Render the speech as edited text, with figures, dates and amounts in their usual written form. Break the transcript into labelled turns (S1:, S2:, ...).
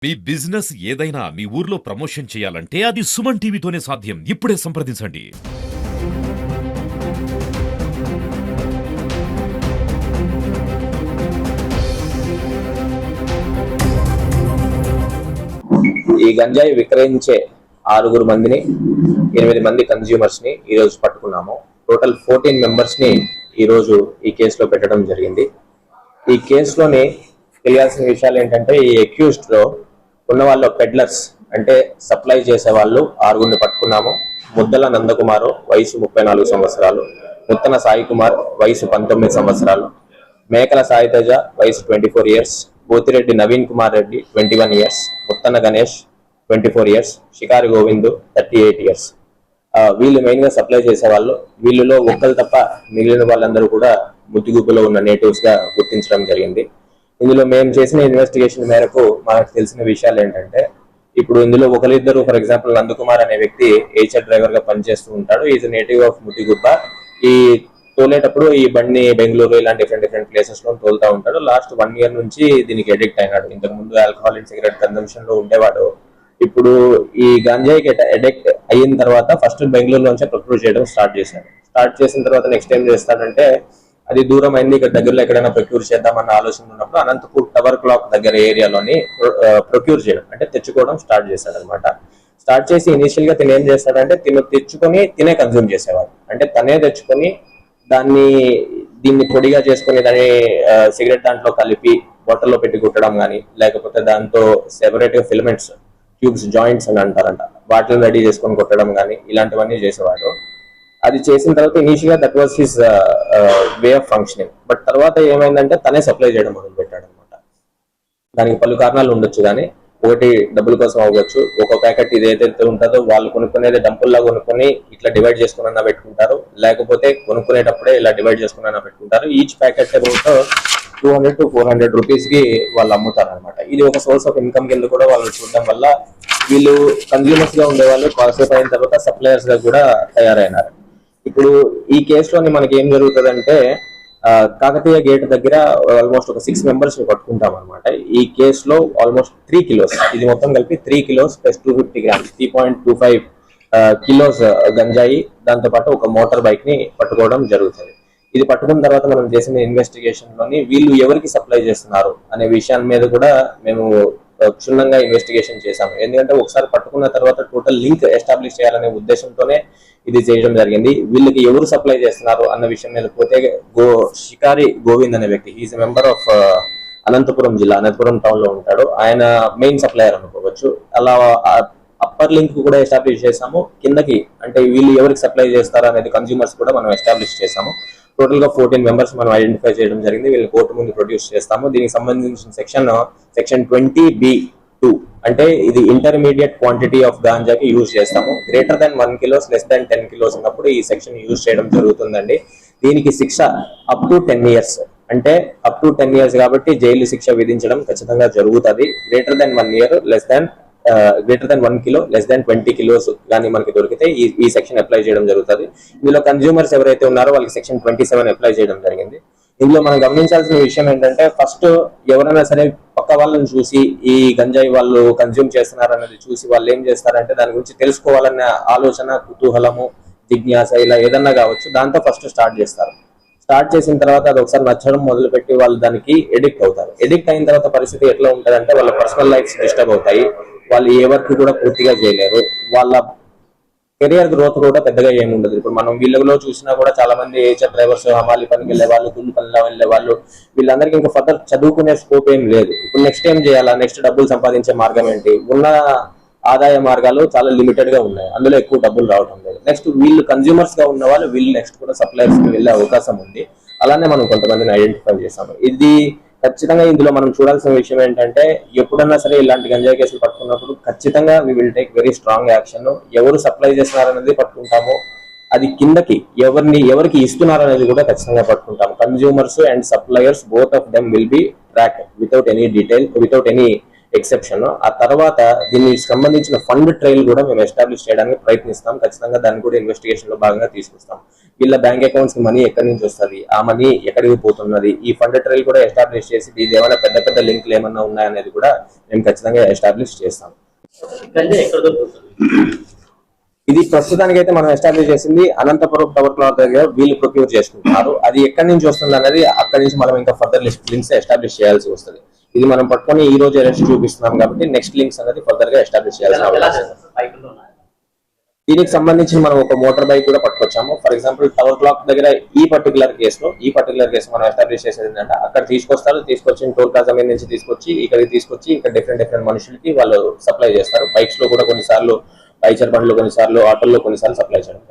S1: మీ business ఏదైనా మీ ఊర్లో promotion చేయాలంటే అది సుమన్ టీవీతోనే సాధ్యం. ఇప్పుడే సంప్రదించండి.
S2: ఈ గంజాయి విక్రయించే 6 మందిని 8 మంది కన్స్యూమర్స్ ని ఈ రోజు పట్టుకున్నాము. టోటల్ 14 మెంబర్స్ ని ఈ రోజు ఈ కేసులో పెట్టడం జరిగింది. ఈ కేసులోని తెలియాల్సిన విషయాలు ఏంటంటే ఈ అక్యూజ్డ్ లో ఉన్న వాళ్ళు పెడ్లర్స్ అంటే సప్లై చేసే వాళ్ళు 6 పట్టుకున్నాము. ముద్దల నందకుమారు వయసు 34 సంవత్సరాలు, ముత్తన సాయి కుమార్ వయసు 19 సంవత్సరాలు, మేకల సాయితేజ వయసు 24 years, Pothireddy Naveen Kumar Reddy 21 years, Muttana Ganesh 24 years, Shikari Govindu 38 years. వీళ్ళు మెయిన్ గా సప్లై చేసేవాళ్ళు. వీళ్ళలో ఒక్కరు తప్ప మిగిలిన వాళ్ళందరూ కూడా ముద్దుగుబ్బలో ఉన్న నేటివ్స్ గా గుర్తించడం జరిగింది. ఇందులో మేము చేసిన ఇన్వెస్టిగేషన్ మేరకు మనకు తెలిసిన విషయాలు ఏంటంటే, ఇప్పుడు ఇందులో ఒకరిద్దరు, ఫర్ ఎగ్జాంపుల్ నందకుమార్ అనే వ్యక్తి హెచ్ఆర్ డ్రైవర్ గా పనిచేస్తూ ఉంటాడు. Is native of Muddugubba. ఈ తోలేటప్పుడు ఈ బండిని బెంగళూరు ఇలాంటి డిఫరెంట్ ప్లేసెస్ లో తోలుతా ఉంటాడు. లాస్ట్ 1 ఇయర్ నుంచి దీనికి అడిక్ట్ అయినాడు. ఇంతకు ముందు ఆల్కహాల్ అండ్ సిగరెట్ కన్సంప్షన్ లో ఉండేవాడు. ఇప్పుడు ఈ గంజాయికి అడిక్ట్ అయిన తర్వాత ఫస్ట్ బెంగళూరు నుంచే ప్రొక్యూర్ చేయడం స్టార్ట్ చేశాడు. స్టార్ట్ చేసిన తర్వాత నెక్స్ట్ ఏం చేస్తాడంటే, అది దూరం అయింది, ఇక్కడ దగ్గరలో ఎక్కడైనా ప్రొక్యూర్ చేద్దామన్న ఆలోచన ఉన్నప్పుడు అనంతపూర్ టవర్ క్లాక్ దగ్గర ఏరియాలోని ప్రొక్యూర్ చేయడం అంటే తెచ్చుకోవడం స్టార్ట్ చేశాడు అనమాట. స్టార్ట్ చేసి ఇనిషియల్ గా తినే ఏం చేస్తాడంటే, తెచ్చుకొని తినే కన్జ్యూమ్ చేసేవాడు. అంటే తనే తెచ్చుకొని దీన్ని పొడిగా చేసుకుని దాన్ని సిగరెట్ దాంట్లో కలిపి బాటిల్లో పెట్టి కుట్టడం కానీ, లేకపోతే దాంతో సెపరేట్ గా ఫిలమెంట్స్ ట్యూబ్స్ జాయింట్స్ అని అంటారంట, వాటిని రెడీ చేసుకొని కొట్టడం కానీ ఇలాంటివన్నీ చేసేవాడు. అది చేసిన తర్వాత ఇనీషియల్ గా that was his way of functioning. But తర్వాత ఏమైందంటే తనే సప్లై చేయడం మొదలు పెట్టాడు అనమాట. దానికి పలు కారణాలు ఉండొచ్చు, కానీ ఒకటి డబ్బుల కోసం అవ్వచ్చు. ఒక ప్యాకెట్ ఇది ఏదైతే ఉంటుందో వాళ్ళు కొనుక్కునేది డంపుల్లా కొనుక్కొని ఇట్లా డివైడ్ చేసుకున్నా పెట్టుకుంటారు, లేకపోతే కొనుక్కునేటప్పుడే ఇలా డివైడ్ చేసుకున్నా పెట్టుకుంటారు. Each packet about 200 to 400 rupees కి వాళ్ళు అమ్ముతారు అనమాట. ఇది ఒక సోర్స్ ఆఫ్ ఇన్కమ్ కింద కూడా వాళ్ళు చూడడం వల్ల వీళ్ళు కన్స్యూమర్స్ గా ఉండేవాళ్ళు కాసేపు అయిన తర్వాత సప్లయర్స్ గా కూడా తయారైనారు. ఇప్పుడు ఈ కేసులోని మనకి ఏం జరుగుతుందంటే, కాకతీయ గేట్ దగ్గర ఆల్మోస్ట్ ఒక 6 మెంబర్స్ ని పట్టుకుంటాం అనమాట. ఈ కేసులో ఆల్మోస్ట్ 3 కిలోస్, ఇది మొత్తం కలిపి 3 కిలోస్ ప్లస్ 250 గ్రామ్స్ 3.25 కిలోస్ గంజాయి, దాంతో పాటు ఒక మోటార్ బైక్ ని పట్టుకోవడం జరుగుతుంది. ఇది పట్టుకున్న తర్వాత మనం చేసిన ఇన్వెస్టిగేషన్ లోని వీళ్ళు ఎవరికి సప్లై చేస్తున్నారు అనే విషయాన్ని మీద కూడా మేము క్షుణ్ణంగా ఇన్వెస్టిగేషన్ చేశాము. ఎందుకంటే ఒకసారి పట్టుకున్న తర్వాత టోటల్ లింక్ ఎస్టాబ్లిష్ చేయాలనే ఉద్దేశంతోనే ఇది చేయడం జరిగింది. వీళ్ళకి ఎవరు సప్లై చేస్తున్నారు అన్న విషయం మీద పోతే, షికారి గోవింద్ అనే వ్యక్తి, ఈజ్ మెంబర్ ఆఫ్ అనంతపురం జిల్లా, అనంతపురం టౌన్ లో ఉంటాడు. ఆయన మెయిన్ సప్లయర్ అనుకోవచ్చు. అలా అప్పర్ లింక్ కూడా ఎస్టాబ్లిష్ చేసాము. కిందకి అంటే వీళ్ళు ఎవరికి సప్లై చేస్తారు అనేది కన్స్యూమర్స్ కూడా మనం ఎస్టాబ్లిష్ చేసాము. టోటల్ గా 14 మెంబర్స్ మనం ఐడెంటిఫై చేయడం జరిగింది. వీళ్ళు కోర్టు ముందు ప్రొడ్యూస్ చేస్తాము. దీనికి సంబంధించిన సెక్షన్ 20B(2) అంటే ఇది ఇంటర్మీడియట్ క్వాంటిటీ ఆఫ్ గాంజాకి యూజ్ చేస్తాము. Greater than 1 kilos less than 10 kilos ఉన్నప్పుడు ఈ సెక్షన్ యూజ్ చేయడం జరుగుతుందండి. దీనికి శిక్ష అప్ టు 10 ఇయర్స్, అంటే అప్ టు 10 ఇయర్స్ కాబట్టి జైలు శిక్ష విధించడం ఖచ్చితంగా జరుగుతుంది. Greater than 1 year greater than 1 kilo less than 20 kilos కానీ మనకి దొరికితే ఈ సెక్షన్ అప్లై చేయడం జరుగుతుంది. ఇందులో కన్స్యూమర్స్ ఎవరైతే ఉన్నారో వాళ్ళకి సెక్షన్ 27 అప్లై చేయడం జరిగింది. ఇందులో మనం గమనించాల్సిన విషయం ఏంటంటే, ఫస్ట్ ఎవరైనా సరే పక్క వాళ్ళని చూసి ఈ గంజాయి వాళ్ళు కన్స్యూమ్ చేస్తున్నారు అనేది చూసి వాళ్ళు ఏం చేస్తారంటే, దాని గురించి తెలుసుకోవాలన్న ఆలోచన, కుతూహలము, జిజ్ఞాస ఇలా ఏదన్నా కావచ్చు, దాంతో ఫస్ట్ స్టార్ట్ చేస్తారు. స్టార్ట్ చేసిన తర్వాత అది ఒకసారి నచ్చడం మొదలుపెట్టి వాళ్ళు దానికి ఎడిక్ట్ అవుతారు. ఎడిక్ట్ అయిన తర్వాత పరిస్థితి ఎట్లా ఉంటుందంటే, వాళ్ళ పర్సనల్ లైఫ్స్ డిస్టర్బ్ అవుతాయి. వాళ్ళు ఏ వర్క్ కూడా పూర్తిగా చేయలేరు. వాళ్ళ కెరియర్ గ్రోత్ కూడా పెద్దగా ఏమి ఉండదు. ఇప్పుడు మనం వీళ్ళలో చూసినా కూడా చాలా మంది హెచ్ఆర్ డ్రైవర్స్, హమాలి పనికి వెళ్ళే వాళ్ళు, కూలి పనిలో వెళ్ళే వాళ్ళు, వీళ్ళందరికీ ఇంకా ఫర్దర్ చదువుకునే స్కోప్ ఏం లేదు. ఇప్పుడు నెక్స్ట్ ఏం చేయాలా, నెక్స్ట్ డబ్బులు సంపాదించే మార్గం ఏంటి? ఉన్న ఆదాయ మార్గాలు చాలా లిమిటెడ్ గా ఉన్నాయి, అందులో ఎక్కువ డబ్బులు రావడం లేదు. నెక్స్ట్ వీళ్ళు కన్స్యూమర్స్ గా ఉన్న వాళ్ళు వీళ్ళు నెక్స్ట్ కూడా సప్లయర్స్ కి వెళ్ళే అవకాశం ఉంది. అలానే మనం కొంతమందిని ఐడెంటిఫై చేసాము. ఇది ఖచ్చితంగా ఇందులో మనం చూడాల్సిన విషయం ఏంటంటే, ఎప్పుడన్నా సరే ఇలాంటి గంజాయి కేసులు పట్టుకున్నప్పుడు ఖచ్చితంగా we will take very strong action. ఎవరు సప్లై చేస్తున్నారనేది పట్టుకుంటాము, అది కిందకి ఎవరికి ఇస్తున్నారు అనేది కూడా ఖచ్చితంగా పట్టుకుంటాము. Consumers and suppliers both of them will be track without any detail, without any exception. ఆ తర్వాత దీనికి సంబంధించిన ఫండ్ ట్రైల్ కూడా మేము ఎస్టాబ్లిష్ చేయడానికి ప్రయత్నిస్తాం. ఖచ్చితంగా దాన్ని కూడా ఇన్వెస్టిగేషన్ లో భాగంగా తీసుకొస్తాం. వీళ్ళ బ్యాంక్ అకౌంట్స్ కి మనీ ఎక్కడి నుంచి వస్తుంది, ఆ మనీ ఎక్కడికి పోతున్నది, ఈ ఫండ్ ట్రైల్ కూడా ఎస్టాబ్లిష్ చేసి ఇది ఏమైనా పెద్ద పెద్ద లింక్లు ఏమన్నా ఉన్నాయనేది కూడా మేము ఖచ్చితంగా ఎస్టాబ్లిష్ చేస్తాం. ఇది ప్రస్తుతానికైతే మనం ఎస్టాబ్లిష్ చేసింది అనంతపురం టవర్ క్లాక్ దగ్గర వీళ్ళు ప్రొక్యూర్ చేసుకుంటున్నారు. అది ఎక్కడి నుంచి వస్తుంది అనేది అక్కడి నుంచి మనం ఇంకా ఫర్దర్ లింక్స్ ఎస్టాబ్లిష్ చేయాల్సి వస్తుంది. ఇది మనం పట్టుకొని ఈ రోజు అరెస్ట్ చూపిస్తున్నాం కాబట్టి నెక్స్ట్ లింక్స్ అనేది ఫర్దర్ గా ఎస్టాబ్లిష్ చేయాల్సిన అవకాశం. దీనికి సంబంధించి మనం ఒక మోటార్ బైక్ కూడా పట్టుకొచ్చాము. ఫర్ ఎగ్జాంపుల్ టవర్ క్లాక్ దగ్గర ఈ పర్టికులర్ కేసు మనం ఎస్టాబ్లిష్ చేసేది ఏంటంటే అక్కడ తీసుకొచ్చి టోల్ ప్లాజా మీద నుంచి తీసుకొచ్చి ఇక్కడికి తీసుకొచ్చి ఇక్కడ డిఫరెంట్ మనుషులకి వాళ్ళు సప్లై చేస్తారు. బైక్స్ లో కూడా కొన్నిసార్లు పైచర్ బండ్లు, కొన్నిసార్లు ఆటోల్లో, కొన్నిసార్లు సప్లై చేయడం.